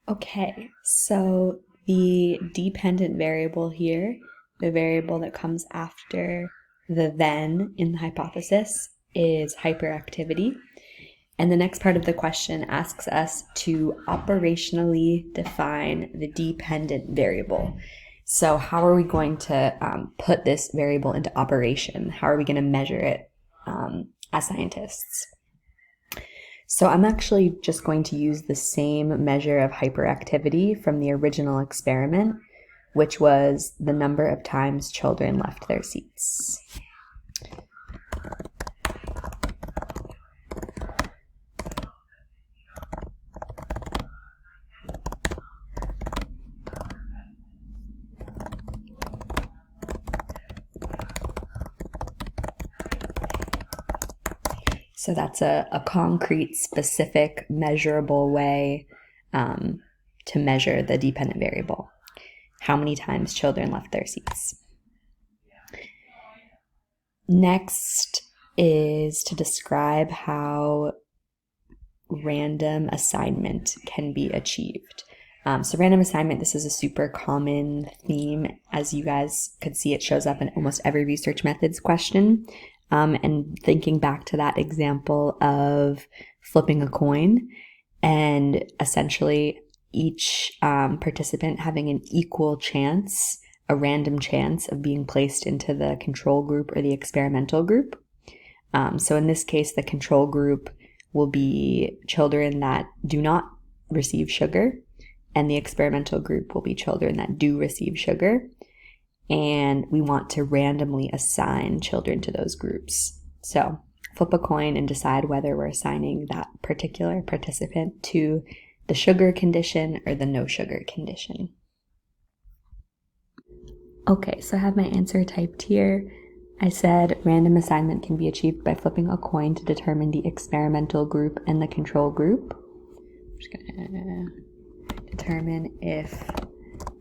Okay, so the dependent variable here, the variable that comes after the then in the hypothesis, is hyperactivity. And the next part of the question asks us to operationally define the dependent variable. So how are we going to put this variable into operation? How are we going to measure it as scientists? So I'm actually just going to use the same measure of hyperactivity from the original experiment, which was the number of times children left their seats. So that's a concrete, specific, measurable way to measure the dependent variable. How many times children left their seats. Next is to describe how random assignment can be achieved. So random assignment, this is a super common theme. As you guys could see, it shows up in almost every research methods question. And thinking back to that example of flipping a coin and essentially each participant having an equal chance, a random chance of being placed into the control group or the experimental group. So in this case, the control group will be children that do not receive sugar, and the experimental group will be children that do receive sugar. And we want to randomly assign children to those groups. So flip a coin and decide whether we're assigning that particular participant to the sugar condition or the no sugar condition. Okay, so I have my answer typed here. I said random assignment can be achieved by flipping a coin to determine the experimental group and the control group. I'm just gonna determine if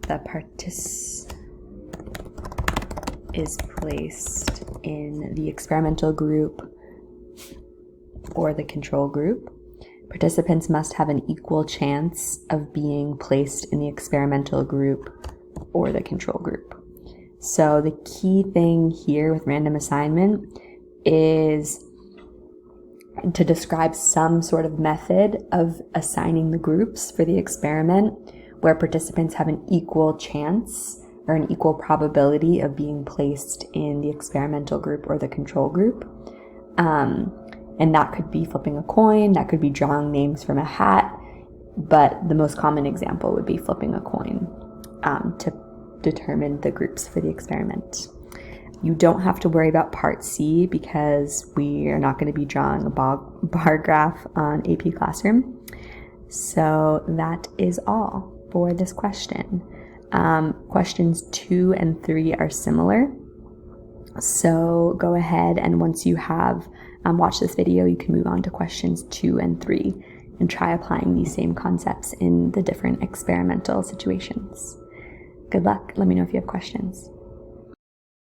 the participant is placed in the experimental group or the control group. Participants must have an equal chance of being placed in the experimental group or the control group. So the key thing here with random assignment is to describe some sort of method of assigning the groups for the experiment where participants have an equal chance or an equal probability of being placed in the experimental group or the control group. And that could be flipping a coin, that could be drawing names from a hat, but the most common example would be flipping a coin to determine the groups for the experiment. You don't have to worry about part C because we are not going to be drawing a bar graph on AP Classroom. So that is all for this question. Questions 2 and 3 are similar. So go ahead and once you have watched this video, you can move on to questions 2 and 3 and try applying these same concepts in the different experimental situations. Good luck. Let me know if you have questions.